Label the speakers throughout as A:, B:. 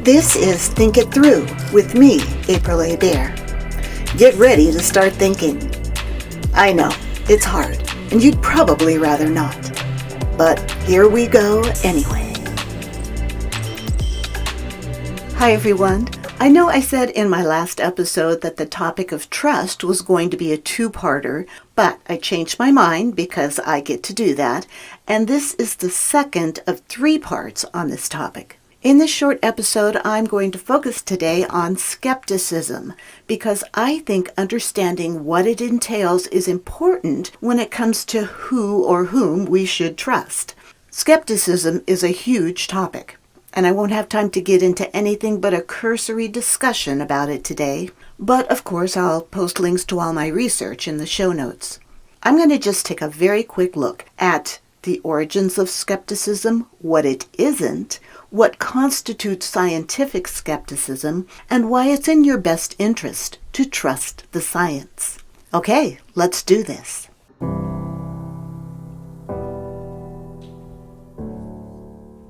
A: This is Think It Through with me, April A. Bear. Get ready to start thinking. I know, it's hard, and you'd probably rather not. But here we go anyway. Hi everyone. I know I said in my last episode that the topic of trust was going to be a two-parter, but I changed my mind because I get to do that, and this is the second of 3 parts on this topic. In this short episode, I'm going to focus today on skepticism because I think understanding what it entails is important when it comes to who or whom we should trust. Skepticism is a huge topic, and I won't have time to get into anything but a cursory discussion about it today. But of course, I'll post links to all my research in the show notes. I'm going to just take a very quick look at the origins of skepticism, what it isn't, what constitutes scientific skepticism, and why it's in your best interest to trust the science. Okay, let's do this.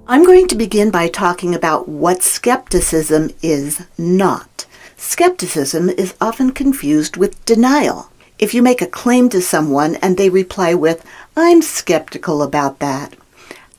A: I'm going to begin by talking about what skepticism is not. Skepticism is often confused with denial. If you make a claim to someone and they reply with, "I'm skeptical about that,"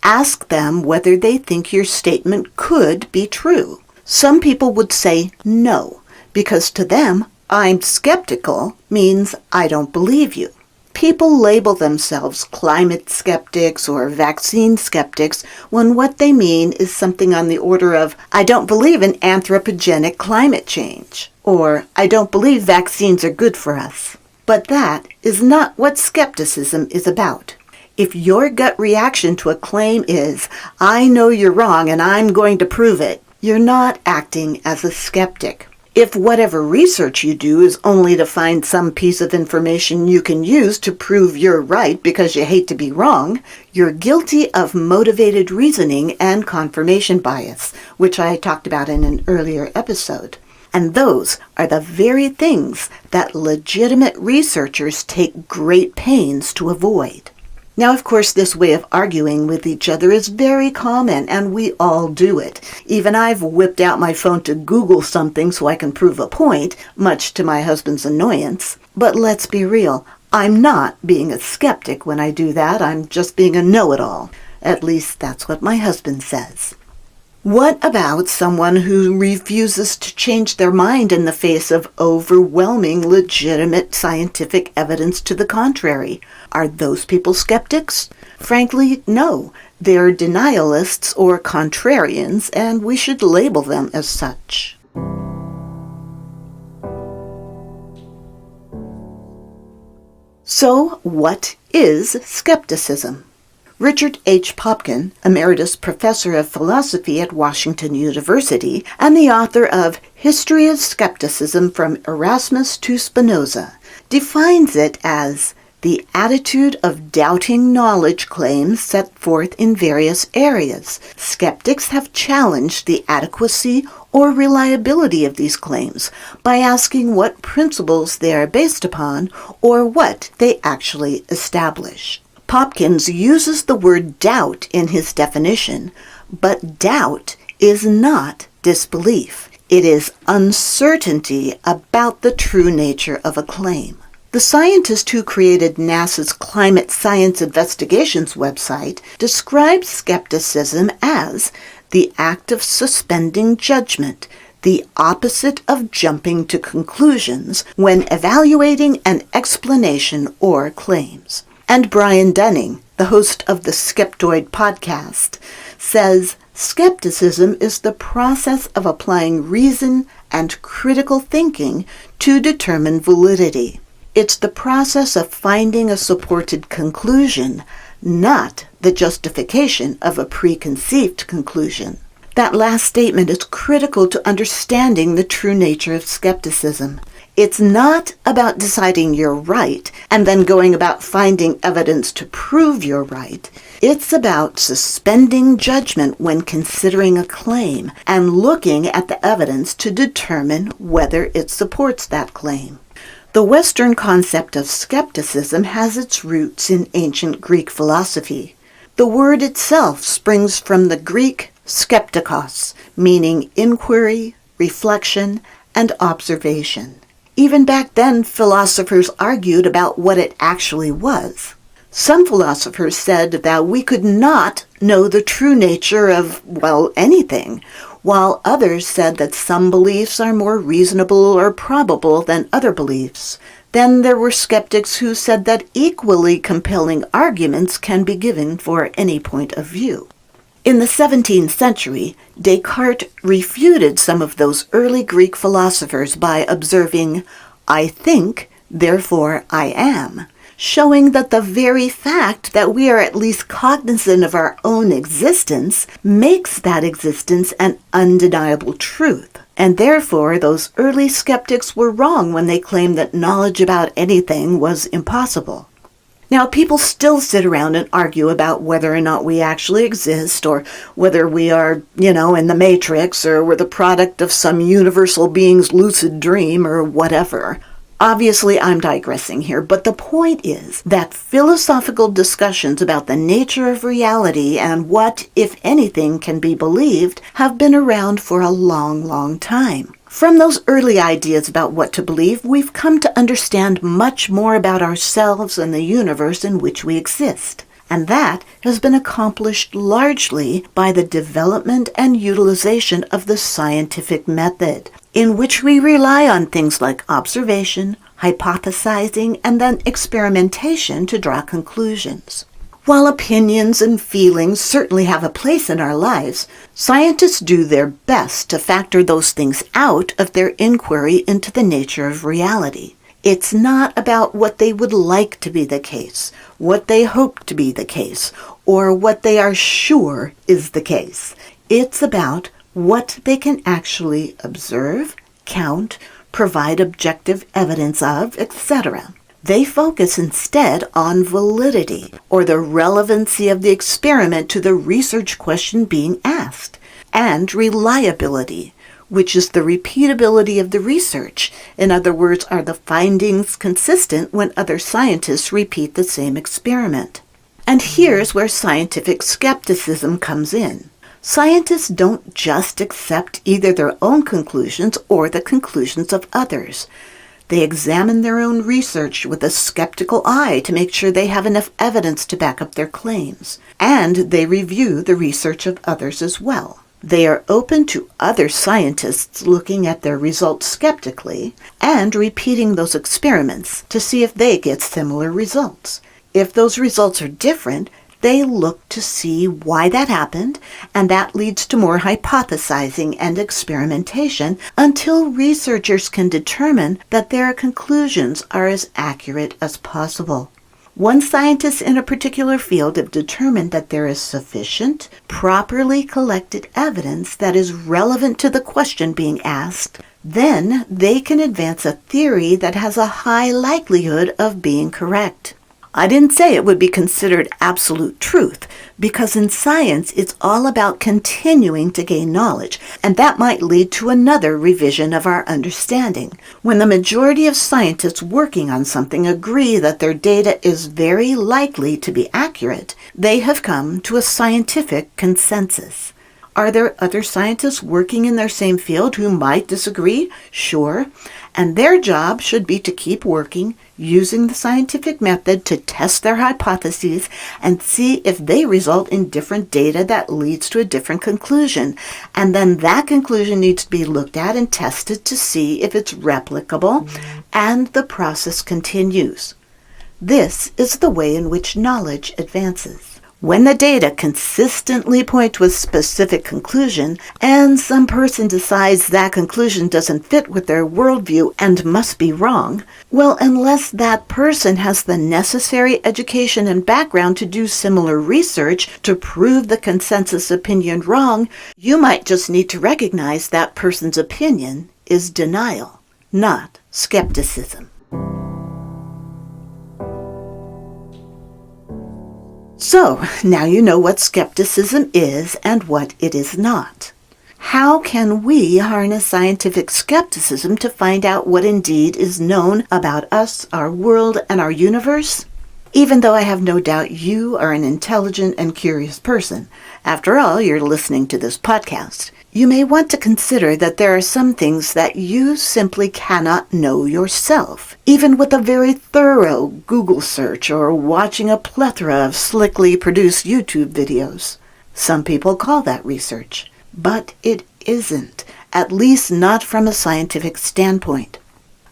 A: ask them whether they think your statement could be true. Some people would say no, because to them, "I'm skeptical" means I don't believe you. People label themselves climate skeptics or vaccine skeptics when what they mean is something on the order of, "I don't believe in anthropogenic climate change," or "I don't believe vaccines are good for us." But that is not what skepticism is about. If your gut reaction to a claim is, "I know you're wrong and I'm going to prove it," you're not acting as a skeptic. If whatever research you do is only to find some piece of information you can use to prove you're right because you hate to be wrong, you're guilty of motivated reasoning and confirmation bias, which I talked about in an earlier episode. And those are the very things that legitimate researchers take great pains to avoid. Now, of course, this way of arguing with each other is very common, and we all do it. Even I've whipped out my phone to Google something so I can prove a point, much to my husband's annoyance. But let's be real, I'm not being a skeptic when I do that. I'm just being a know-it-all. At least that's what my husband says. What about someone who refuses to change their mind in the face of overwhelming legitimate scientific evidence to the contrary? Are those people skeptics? Frankly, no. They're denialists or contrarians, and we should label them as such. So, what is skepticism? Richard H. Popkin, Emeritus Professor of Philosophy at Washington University and the author of History of Skepticism from Erasmus to Spinoza, defines it as the attitude of doubting knowledge claims set forth in various areas. Skeptics have challenged the adequacy or reliability of these claims by asking what principles they are based upon or what they actually establish. Popkins uses the word doubt in his definition, but doubt is not disbelief. It is uncertainty about the true nature of a claim. The scientist who created NASA's Climate Science Investigations website describes skepticism as the act of suspending judgment, the opposite of jumping to conclusions when evaluating an explanation or claims. And Brian Dunning, the host of the Skeptoid podcast, says skepticism is the process of applying reason and critical thinking to determine validity. It's the process of finding a supported conclusion, not the justification of a preconceived conclusion. That last statement is critical to understanding the true nature of skepticism. It's not about deciding you're right and then going about finding evidence to prove you're right. It's about suspending judgment when considering a claim and looking at the evidence to determine whether it supports that claim. The Western concept of skepticism has its roots in ancient Greek philosophy. The word itself springs from the Greek Skeptikos, meaning inquiry, reflection, and observation. Even back then, philosophers argued about what it actually was. Some philosophers said that we could not know the true nature of, well, anything, while others said that some beliefs are more reasonable or probable than other beliefs. Then there were skeptics who said that equally compelling arguments can be given for any point of view. In the 17th century, Descartes refuted some of those early Greek philosophers by observing, "I think, therefore I am," showing that the very fact that we are at least cognizant of our own existence makes that existence an undeniable truth. And therefore, those early skeptics were wrong when they claimed that knowledge about anything was impossible. Now, people still sit around and argue about whether or not we actually exist, or whether we are, in the Matrix, or we're the product of some universal being's lucid dream, or whatever. Obviously, I'm digressing here, but the point is that philosophical discussions about the nature of reality and what, if anything, can be believed have been around for a long, long time. From those early ideas about what to believe, we've come to understand much more about ourselves and the universe in which we exist. And that has been accomplished largely by the development and utilization of the scientific method, in which we rely on things like observation, hypothesizing, and then experimentation to draw conclusions. While opinions and feelings certainly have a place in our lives, scientists do their best to factor those things out of their inquiry into the nature of reality. It's not about what they would like to be the case, what they hope to be the case, or what they are sure is the case. It's about what they can actually observe, count, provide objective evidence of, etc. They focus instead on validity, or the relevancy of the experiment to the research question being asked, and reliability, which is the repeatability of the research. In other words, are the findings consistent when other scientists repeat the same experiment? And here's where scientific skepticism comes in. Scientists don't just accept either their own conclusions or the conclusions of others. They examine their own research with a skeptical eye to make sure they have enough evidence to back up their claims. And they review the research of others as well. They are open to other scientists looking at their results skeptically and repeating those experiments to see if they get similar results. If those results are different, they look to see why that happened, and that leads to more hypothesizing and experimentation until researchers can determine that their conclusions are as accurate as possible. Once scientists in a particular field have determined that there is sufficient, properly collected evidence that is relevant to the question being asked, then they can advance a theory that has a high likelihood of being correct. I didn't say it would be considered absolute truth, because in science it's all about continuing to gain knowledge, and that might lead to another revision of our understanding. When the majority of scientists working on something agree that their data is very likely to be accurate, they have come to a scientific consensus. Are there other scientists working in their same field who might disagree? Sure. And their job should be to keep working, using the scientific method to test their hypotheses and see if they result in different data that leads to a different conclusion. And then that conclusion needs to be looked at and tested to see if it's replicable, and the process continues. This is the way in which knowledge advances. When the data consistently point to a specific conclusion, and some person decides that conclusion doesn't fit with their worldview and must be wrong, well, unless that person has the necessary education and background to do similar research to prove the consensus opinion wrong, you might just need to recognize that person's opinion is denial, not skepticism. So, now you know what skepticism is and what it is not. How can we harness scientific skepticism to find out what indeed is known about us, our world, and our universe? Even though I have no doubt you are an intelligent and curious person, after all, you're listening to this podcast, you may want to consider that there are some things that you simply cannot know yourself, even with a very thorough Google search or watching a plethora of slickly produced YouTube videos. Some people call that research, but it isn't, at least not from a scientific standpoint.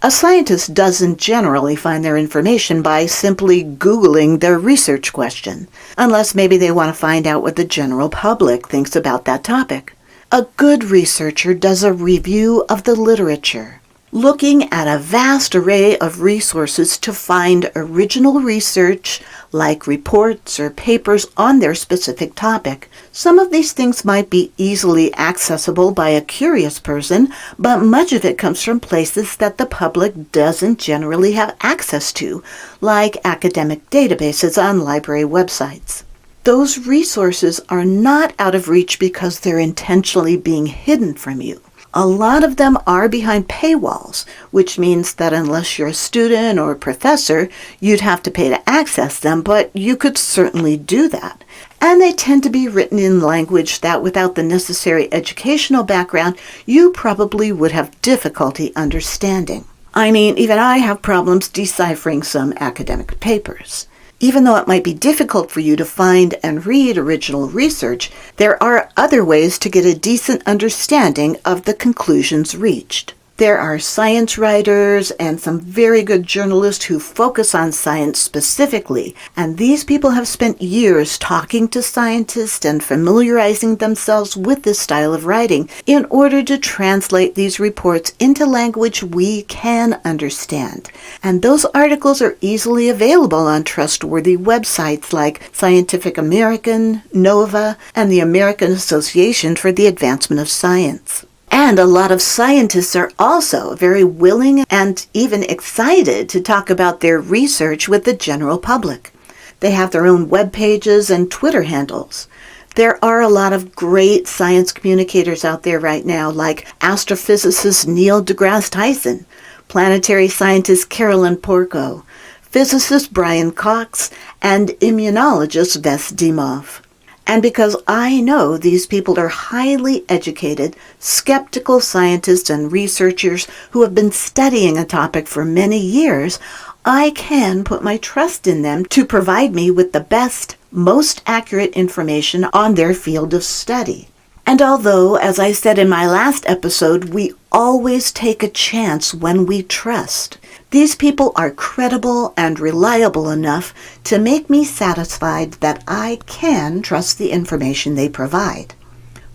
A: A scientist doesn't generally find their information by simply Googling their research question, unless maybe they want to find out what the general public thinks about that topic. A good researcher does a review of the literature, looking at a vast array of resources to find original research, like reports or papers on their specific topic. Some of these things might be easily accessible by a curious person, but much of it comes from places that the public doesn't generally have access to, like academic databases on library websites. Those resources are not out of reach because they're intentionally being hidden from you. A lot of them are behind paywalls, which means that unless you're a student or a professor, you'd have to pay to access them, but you could certainly do that. And they tend to be written in language that without the necessary educational background, you probably would have difficulty understanding. I mean, even I have problems deciphering some academic papers. Even though it might be difficult for you to find and read original research, there are other ways to get a decent understanding of the conclusions reached. There are science writers and some very good journalists who focus on science specifically, and these people have spent years talking to scientists and familiarizing themselves with this style of writing in order to translate these reports into language we can understand. And those articles are easily available on trustworthy websites like Scientific American, NOVA, and the American Association for the Advancement of Science. And a lot of scientists are also very willing and even excited to talk about their research with the general public. They have their own web pages and Twitter handles. There are a lot of great science communicators out there right now, like astrophysicist Neil deGrasse Tyson, planetary scientist Carolyn Porco, physicist Brian Cox, and immunologist Ves Dimov. And because I know these people are highly educated, skeptical scientists and researchers who have been studying a topic for many years, I can put my trust in them to provide me with the best, most accurate information on their field of study. And although, as I said in my last episode, we always take a chance when we trust, these people are credible and reliable enough to make me satisfied that I can trust the information they provide.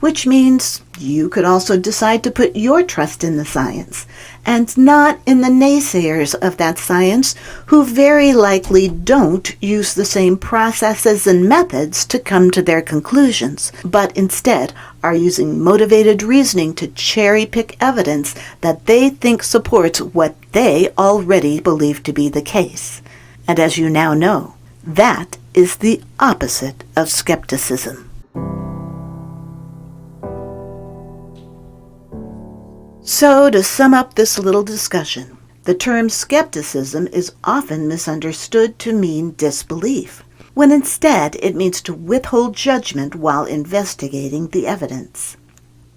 A: Which means you could also decide to put your trust in the science, and not in the naysayers of that science who very likely don't use the same processes and methods to come to their conclusions, but instead are using motivated reasoning to cherry-pick evidence that they think supports what they already believe to be the case. And as you now know, that is the opposite of skepticism. So, to sum up this little discussion, the term skepticism is often misunderstood to mean disbelief, when instead it means to withhold judgment while investigating the evidence.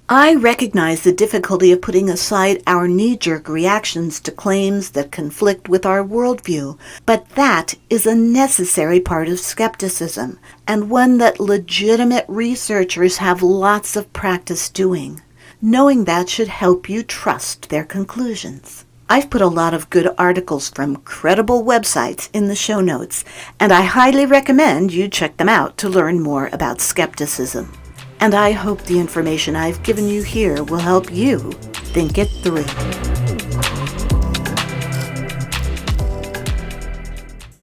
A: I recognize the difficulty of putting aside our knee-jerk reactions to claims that conflict with our worldview, but that is a necessary part of skepticism, and one that legitimate researchers have lots of practice doing. Knowing that should help you trust their conclusions. I've put a lot of good articles from credible websites in the show notes, and I highly recommend you check them out to learn more about skepticism. And I hope the information I've given you here will help you think it through.